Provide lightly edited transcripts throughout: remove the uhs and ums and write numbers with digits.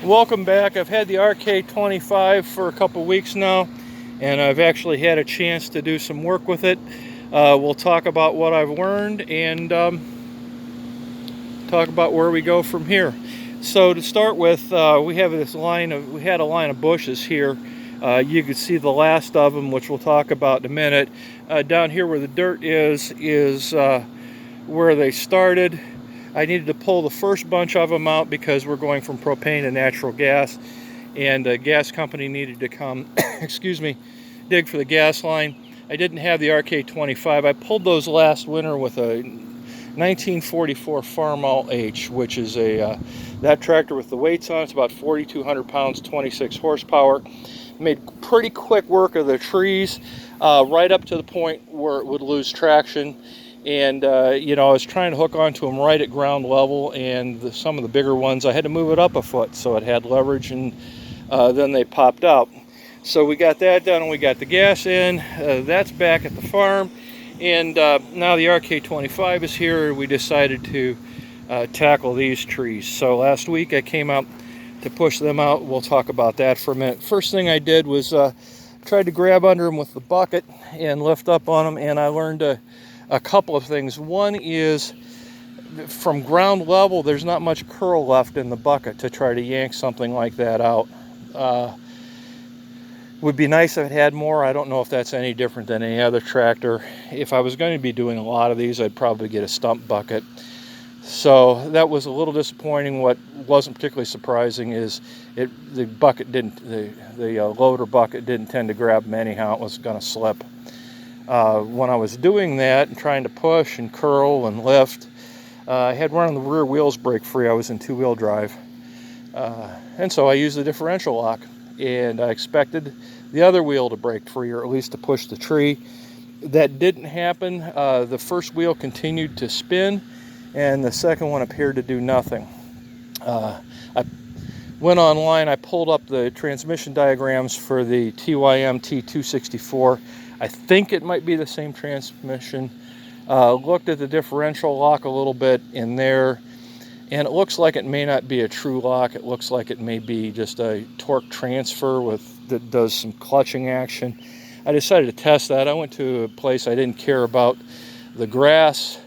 Welcome back. I've had the RK25 for a couple weeks now, and I've actually had a chance to do some work with it. We'll talk about what I've learned and talk about where we go from here. So to start with, we had a line of bushes here. You can see the last of them, which we'll talk about in a minute. Down here where the dirt is where they started. I needed to pull the first bunch of them out because we're going from propane to natural gas, and the gas company needed to come, excuse me, dig for the gas line. I didn't have the RK25. I pulled those last winter with a 1944 Farmall H, which is that tractor with the weights on. It's about 4,200 pounds, 26 horsepower. Made pretty quick work of the trees, right up to the point where it would lose traction. And you know, I was trying to hook onto them right at ground level, and some of the bigger ones I had to move it up a foot so it had leverage, and then they popped out. So we got that done, and we got the gas in. That's back at the farm, and now the RK25 is here. We decided to tackle these trees. So last week I came out to push them out. We'll talk about that for a minute. First thing I did was tried to grab under them with the bucket and lift up on them, and I learned a couple of things. One is, from ground level, there's not much curl left in the bucket to try to yank something like that out. Would be nice if it had more. I don't know if that's any different than any other tractor. If I was going to be doing a lot of these, I'd probably get a stump bucket. So that was a little disappointing. What wasn't particularly surprising is the bucket didn't, the loader bucket didn't tend to grab them anyhow. It was going to slip. When I was doing that and trying to push and curl and lift, I had one of the rear wheels break free. I was in two-wheel drive, and so I used the differential lock, and I expected the other wheel to break free, or at least to push the tree. That didn't happen. The first wheel continued to spin, and the second one appeared to do nothing. I went online, I pulled up the transmission diagrams for the TYM T264. I think it might be the same transmission. Looked at the differential lock a little bit in there, and it looks like it may not be a true lock. It looks like it may be just a torque transfer that does some clutching action. I decided to test that. I went to a place I didn't care about the grass.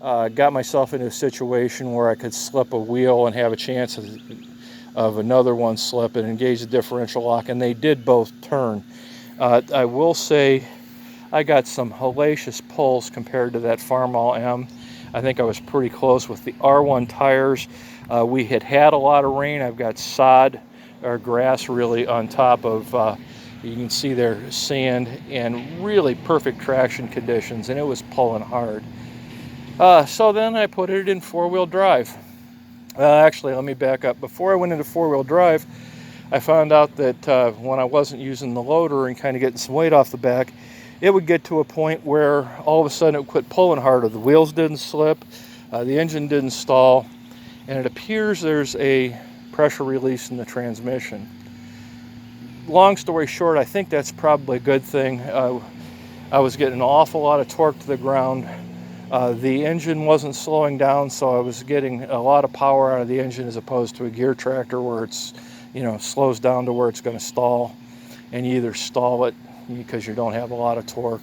Got myself into a situation where I could slip a wheel and have a chance of another one slip, and engage the differential lock, and they did both turn. I will say I got some hellacious pulls compared to that Farmall M. I think I was pretty close with the R1 tires. We had a lot of rain. I've got sod or grass really on top of, you can see there, sand, and really perfect traction conditions, and it was pulling hard. So then I put it in four-wheel drive. Actually, let me back up. Before I went into four-wheel drive, I found out that when I wasn't using the loader and kind of getting some weight off the back, it would get to a point where all of a sudden it would quit pulling harder. The wheels didn't slip, the engine didn't stall, and it appears there's a pressure release in the transmission. Long story short, I think that's probably a good thing. I was getting an awful lot of torque to the ground. The engine wasn't slowing down, so I was getting a lot of power out of the engine, as opposed to a gear tractor where it's, you know, slows down to where it's going to stall, and you either stall it because you don't have a lot of torque.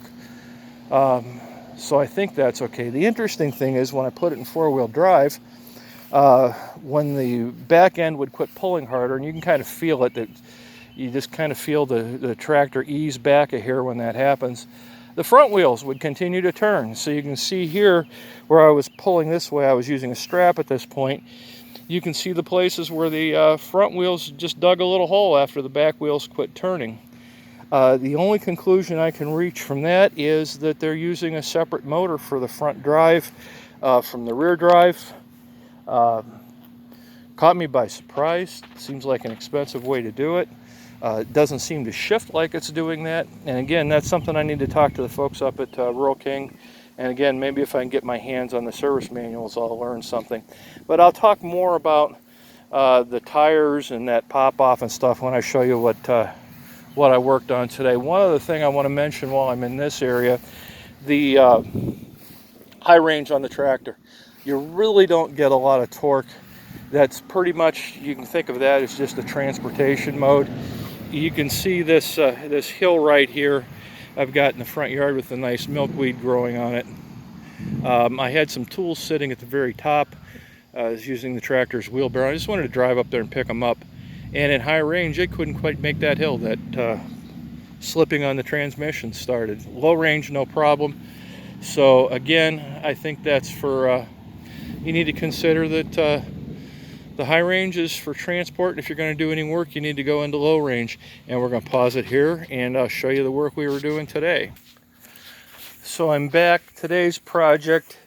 So I think that's okay. The interesting thing is, when I put it in four-wheel drive, when the back end would quit pulling harder, and you can kind of feel it, that you just kind of feel the tractor ease back a hair when that happens, the front wheels would continue to turn. So you can see here where I was pulling this way, I was using a strap at this point. You can see the places where the front wheels just dug a little hole after the back wheels quit turning. The only conclusion I can reach from that is that they're using a separate motor for the front drive from the rear drive. Caught me by surprise. Seems like an expensive way to do it. It doesn't seem to shift like it's doing that. And again, that's something I need to talk to the folks up at Rural King. And again, maybe if I can get my hands on the service manuals, I'll learn something. But I'll talk more about the tires and that pop-off and stuff when I show you what I worked on today. One other thing I want to mention while I'm in this area, the high range on the tractor. You really don't get a lot of torque That's pretty much, you can think of that as just a transportation mode. You can see this this hill right here I've got in the front yard with a nice milkweed growing on it. I had some tools sitting at the very top. I was using the tractor's wheelbarrow. I just wanted to drive up there and pick them up. And in high range, it couldn't quite make that hill. That slipping on the transmission started. Low range, no problem. So again, I think that's for, you need to consider that the high range is for transport, and if you're going to do any work, you need to go into low range. And we're going to pause it here, and I'll show you the work we were doing today. So I'm back. Today's project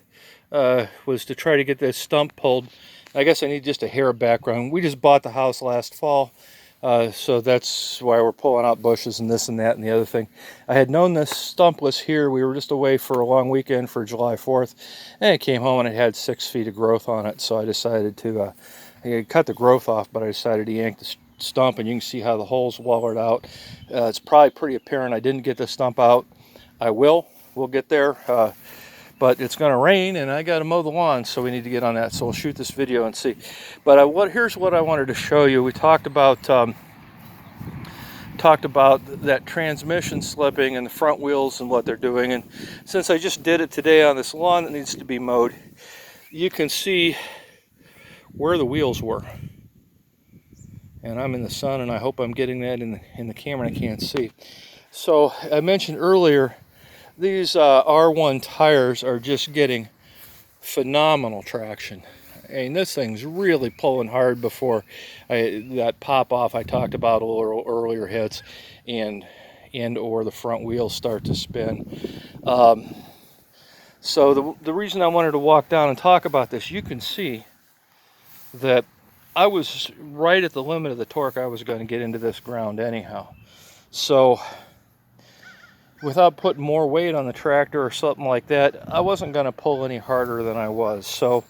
was to try to get this stump pulled. I guess I need just a hair of background. We just bought the house last fall, so that's why we're pulling out bushes and this and that and the other thing. I had known this stump was here. We were just away for a long weekend for July 4th, and I came home and it had 6 feet of growth on it, so I decided to I cut the growth off, but I decided to yank the stump, and you can see how the holes wallered out. It's probably pretty apparent I didn't get the stump out. I will. We'll get there. But it's going to rain, and I got to mow the lawn, so we need to get on that. So we'll shoot this video and see. But here's what I wanted to show you. We talked about that transmission slipping and the front wheels and what they're doing. And since I just did it today on this lawn that needs to be mowed, you can see where the wheels were. And I'm in the sun, and I hope I'm getting that in the camera. I can't see. So I mentioned earlier, these R1 tires are just getting phenomenal traction. And this thing's really pulling hard before that pop off I talked about a little earlier hits, and or the front wheels start to spin. So the reason I wanted to walk down and talk about this, you can see that I was right at the limit of the torque I was going to get into this ground anyhow. So without putting more weight on the tractor or something like that, I wasn't going to pull any harder than I was. So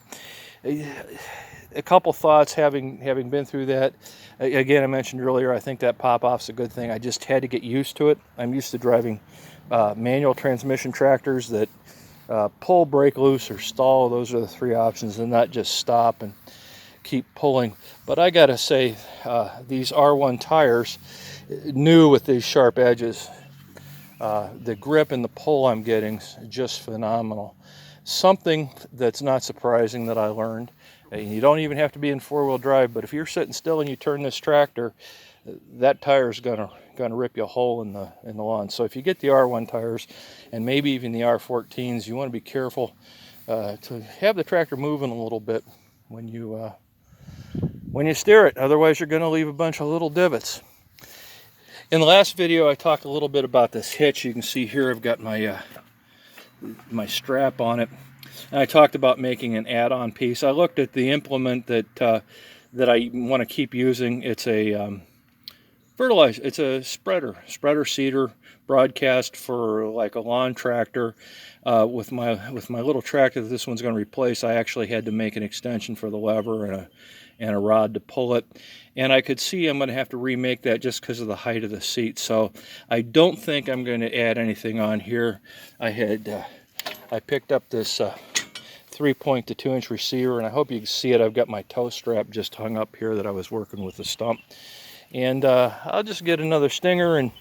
a couple thoughts having been through that. Again, I mentioned earlier, I think that pop-off's a good thing. I just had to get used to it. I'm used to driving manual transmission tractors that pull, break loose, or stall. Those are the three options, and not just stop and keep pulling. But I gotta say, these R1 tires, new with these sharp edges, the grip and the pull I'm getting is just phenomenal. Something that's not surprising that I learned, and you don't even have to be in four-wheel drive, but if you're sitting still and you turn this tractor, that tire is gonna rip you a hole in the lawn. So if you get the R1 tires, and maybe even the R14s, you want to be careful to have the tractor moving a little bit when you steer it. Otherwise, you're going to leave a bunch of little divots. In the last video, I talked a little bit about this hitch. You can see here I've got my my strap on it, and I talked about making an add-on piece. I looked at the implement that I want to keep using. It's a fertilizer. It's a spreader seeder broadcast for like a lawn tractor. With my little tractor that this one's going to replace, I actually had to make an extension for the lever and a rod to pull it. And I could see I'm going to have to remake that just because of the height of the seat. So I don't think I'm going to add anything on here. I picked up this 3-point to 2-inch receiver, and I hope you can see it. I've got my toe strap just hung up here that I was working with the stump. And I'll just get another stinger and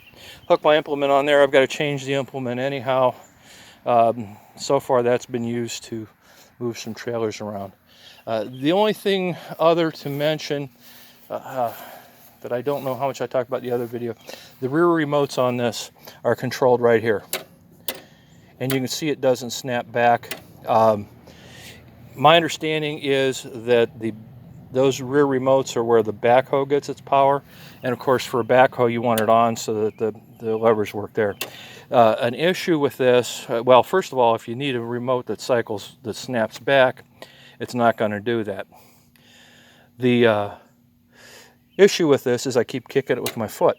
hook my implement on there. I've got to change the implement anyhow. So far that's been used to move some trailers around. The only thing other to mention that I don't know how much I talked about in the other video, the rear remotes on this are controlled right here. And you can see it doesn't snap back. My understanding is that those rear remotes are where the backhoe gets its power. And of course for a backhoe you want it on so that the levers work there. An issue with this, well, first of all, if you need a remote that snaps back, it's not going to do that. The issue with this is I keep kicking it with my foot.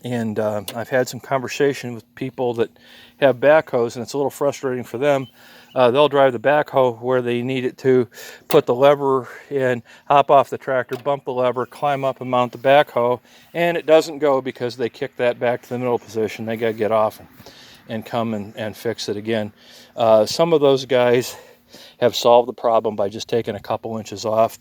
And I've had some conversation with people that have backhoes, and it's a little frustrating for them. They'll drive the backhoe where they need it to, put the lever in, hop off the tractor, bump the lever, climb up and mount the backhoe, and it doesn't go because they kick that back to the middle position. They got to get off and come and fix it again. Some of those guys have solved the problem by just taking a couple inches off.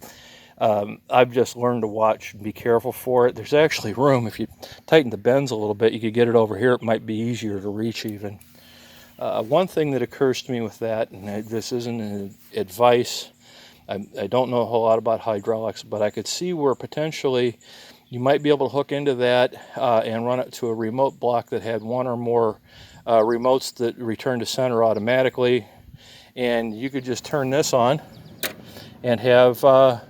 I've just learned to watch and be careful for it. There's actually room. If you tighten the bends a little bit, you could get it over here. It might be easier to reach even. One thing that occurs to me with that, and this isn't an advice, I don't know a whole lot about hydraulics, but I could see where potentially you might be able to hook into that and run it to a remote block that had one or more remotes that return to center automatically. And you could just turn this on and have a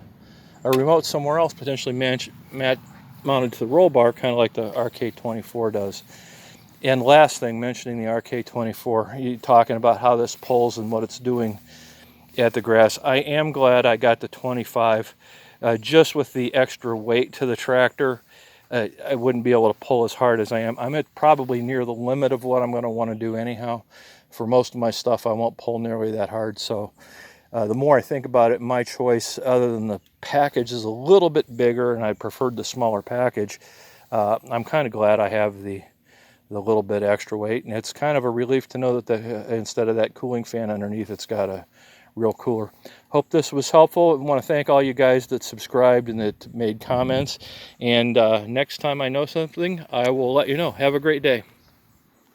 remote somewhere else, potentially mounted to the roll bar, kind of like the RK24 does. And last thing, mentioning the RK24, you talking about how this pulls and what it's doing at the grass. I am glad I got the 25. Just with the extra weight to the tractor, I wouldn't be able to pull as hard as I am. I'm at probably near the limit of what I'm going to want to do anyhow. For most of my stuff, I won't pull nearly that hard. So the more I think about it, my choice, other than the package is a little bit bigger and I preferred the smaller package, I'm kind of glad I have the little bit extra weight. And it's kind of a relief to know that instead of that cooling fan underneath, it's got a real cooler. Hope this was helpful. I want to thank all you guys that subscribed and that made comments. And next time I know something, I will let you know. Have a great day.